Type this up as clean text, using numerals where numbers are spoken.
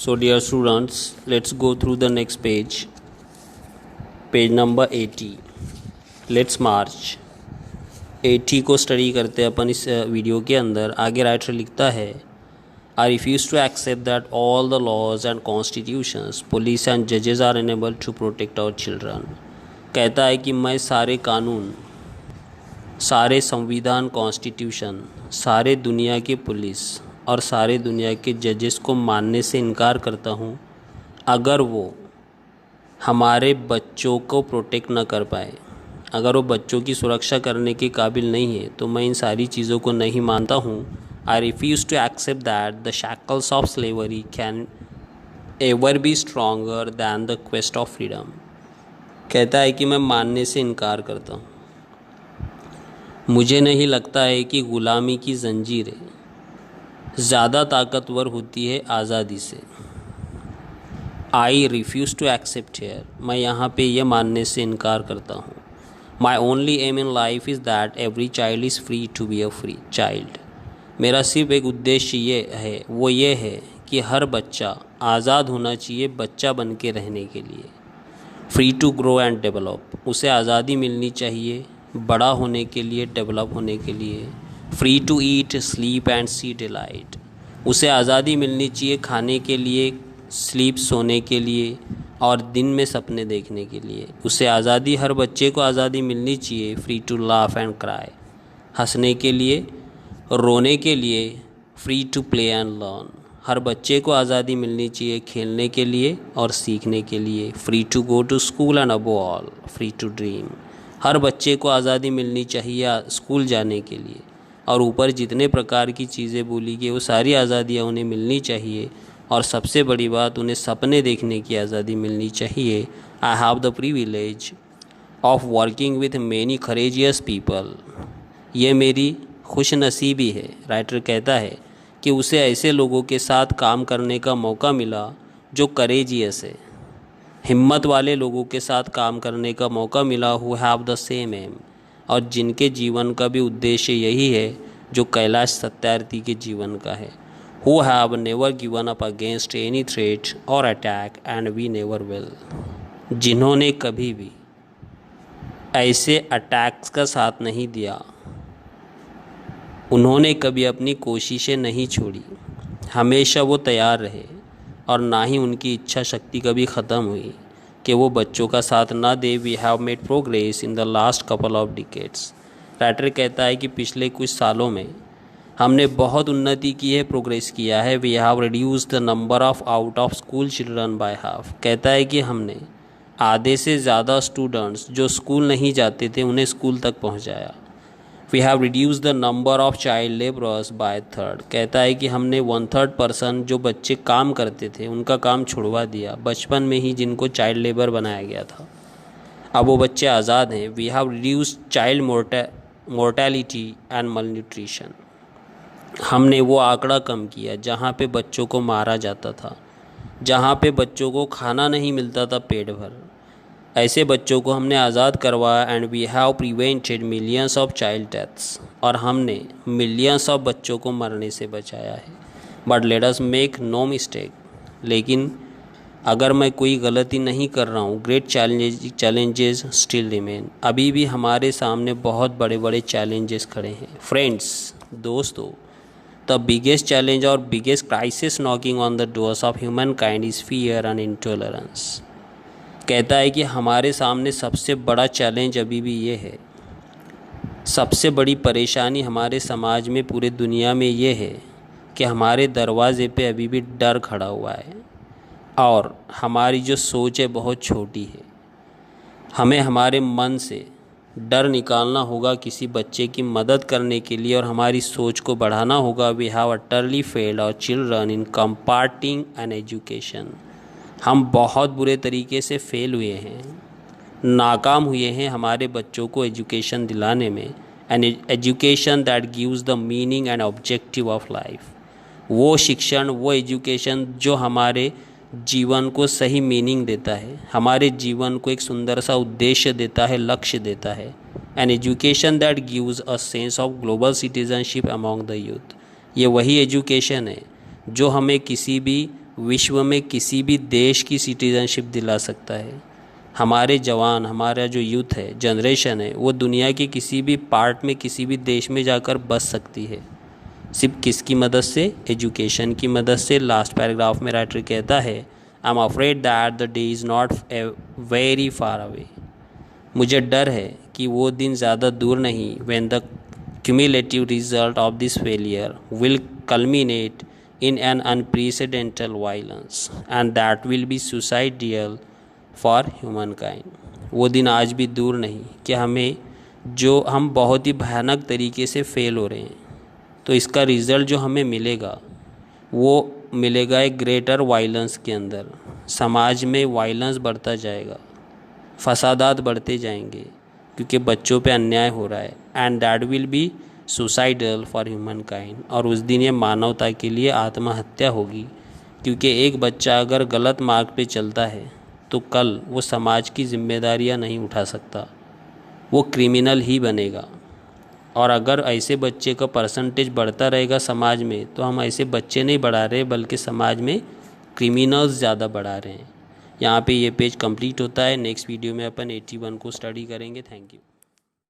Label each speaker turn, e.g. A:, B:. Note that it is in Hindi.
A: So dear students, let's go through the next page. Page number 80. Let's march. 80 को स्टडी करते हैं अपन इस वीडियो के अंदर. आगे राइटर लिखता है, I refuse to accept that all the laws and constitutions, police and judges are unable to protect our children. कहता है कि मैं सारे कानून, सारे संविधान, कॉन्स्टिट्यूशन, सारे दुनिया के पुलिस और सारे दुनिया के जजेस को मानने से इनकार करता हूँ अगर वो हमारे बच्चों को प्रोटेक्ट ना कर पाए. अगर वो बच्चों की सुरक्षा करने के काबिल नहीं है तो मैं इन सारी चीज़ों को नहीं मानता हूँ. I refuse to accept that the shackles of slavery can ever be stronger than the quest of freedom. कहता है कि मैं मानने से इनकार करता हूँ. मुझे नहीं लगता है कि ग़ुलामी की जंजीरें ज़्यादा ताकतवर होती है आज़ादी से. I refuse to accept here. मैं यहाँ पे ये मानने से इनकार करता हूँ. My only aim in life is that every child is free to be a free child. मेरा सिर्फ एक उद्देश्य ये है, वो ये है कि हर बच्चा आज़ाद होना चाहिए बच्चा बन के रहने के लिए. Free to grow and develop. उसे आज़ादी मिलनी चाहिए बड़ा होने के लिए, डेवलप होने के लिए. Free to eat, sleep and see daylight. उसे आज़ादी मिलनी चाहिए खाने के लिए, स्लीप सोने के लिए और दिन में सपने देखने के लिए. उसे आज़ादी, हर बच्चे को आज़ादी मिलनी चाहिए. Free to laugh and cry. हंसने के लिए, रोने के लिए. Free to play and learn. हर बच्चे को आज़ादी मिलनी चाहिए खेलने के लिए और सीखने के लिए. Free to go to school and above all free to dream. हर बच्चे को आज़ादी मिलनी चाहिए स्कूल जाने के लिए और ऊपर जितने प्रकार की चीज़ें बोली गई वो सारी आज़ादियाँ उन्हें मिलनी चाहिए. और सबसे बड़ी बात, उन्हें सपने देखने की आज़ादी मिलनी चाहिए. I have the privilege of working with many courageous people. ये मेरी खुश नसीबी है. राइटर कहता है कि उसे ऐसे लोगों के साथ काम करने का मौका मिला जो करेजियस है, हिम्मत वाले लोगों के साथ काम करने का मौका मिला. Who have the same aim. और जिनके जीवन का भी उद्देश्य यही है जो कैलाश सत्यार्थी के जीवन का है. Who have never given up against any threat और attack and we never will. जिन्होंने कभी भी ऐसे अटैक्स का साथ नहीं दिया, उन्होंने कभी अपनी कोशिशें नहीं छोड़ी, हमेशा वो तैयार रहे और ना ही उनकी इच्छा शक्ति कभी ख़त्म हुई कि वो बच्चों का साथ ना दे. We have made progress in the last couple of decades. Writer कहता है कि पिछले कुछ सालों में हमने बहुत उन्नति की है, प्रोग्रेस किया है. We have reduce the number of out of school children by half. कहता है कि हमने आधे से ज़्यादा स्टूडेंट्स जो स्कूल नहीं जाते थे उन्हें स्कूल तक पहुंचाया. We have reduce the number of child labourers by third. कहता है कि हमने 1/3% जो बच्चे काम करते थे उनका काम छुड़वा दिया बचपन में ही, जिनको चाइल्ड लेबर बनाया गया था. अब वो बच्चे आज़ाद हैं. We have reduce child mortality and malnutrition. हमने वो आंकड़ा कम किया जहाँ पे बच्चों को मारा जाता था, जहाँ पे बच्चों को खाना नहीं मिलता था पेट भर. ऐसे बच्चों को हमने आज़ाद करवाया. And we have prevented millions of child deaths. और हमने मिलियंस ऑफ बच्चों को मरने से बचाया है. But let us make no mistake. लेकिन अगर मैं कोई गलती नहीं कर रहा हूँ, ग्रेट चैलेंजेस स्टिल रिमेन. अभी भी हमारे सामने बहुत बड़े बड़े चैलेंजेस खड़े हैं. फ्रेंड्स, दोस्तों, द बिगेस्ट चैलेंज और biggest crisis knocking on the doors of human kind is fear and intolerance. कहता है कि हमारे सामने सबसे बड़ा चैलेंज अभी भी ये है, सबसे बड़ी परेशानी हमारे समाज में, पूरे दुनिया में ये है कि हमारे दरवाज़े पे अभी भी डर खड़ा हुआ है और हमारी जो सोच है बहुत छोटी है. हमें हमारे मन से डर निकालना होगा किसी बच्चे की मदद करने के लिए और हमारी सोच को बढ़ाना होगा. We have utterly failed our children in imparting an education. हम बहुत बुरे तरीके से फेल हुए हैं, नाकाम हुए हैं हमारे बच्चों को एजुकेशन दिलाने में. An education that gives the meaning and objective of life. वो शिक्षण, वो एजुकेशन जो हमारे जीवन को सही मीनिंग देता है, हमारे जीवन को एक सुंदर सा उद्देश्य देता है, लक्ष्य देता है. An education that gives a sense of global citizenship among the youth. ये वही एजुकेशन है जो हमें किसी भी विश्व में किसी भी देश की सिटीजनशिप दिला सकता है। हमारे जवान, हमारा जो यूथ है, जनरेशन है, वो दुनिया के किसी भी पार्ट में, किसी भी देश में जाकर बस सकती है। सिर्फ किसकी मदद से? एजुकेशन की मदद से। लास्ट पैराग्राफ में राइटर कहता है, I am afraid that the day is not very far away. मुझे डर है कि वो दिन ज़्यादा दूर नहीं, when the cumulative result of this failure will culminate in an unprecedented violence and that will be suicidal for humankind। वो दिन आज भी दूर नहीं कि हम बहुत ही भयानक तरीके से फेल हो रहे हैं, तो इसका रिज़ल्ट जो हमें मिलेगा वो मिलेगा एक ग्रेटर वायलेंस के अंदर। समाज में वायलेंस बढ़ता जाएगा, फसादात बढ़ते जाएंगे क्योंकि बच्चों पे अन्याय हो रहा है। And that will be suicidal for human kind. और उस दिन ये मानवता के लिए आत्महत्या होगी, क्योंकि एक बच्चा अगर गलत मार्ग पे चलता है तो कल वो समाज की जिम्मेदारियां नहीं उठा सकता, वो क्रिमिनल ही बनेगा। और अगर ऐसे बच्चे का परसेंटेज बढ़ता रहेगा समाज में, तो हम ऐसे बच्चे नहीं बढ़ा रहे बल्कि समाज में क्रिमिनल्स ज़्यादा बढ़ा रहे हैं। यहाँ पे ये पेज कंप्लीट होता है। नेक्स्ट वीडियो में अपन 81 को स्टडी करेंगे। Thank you.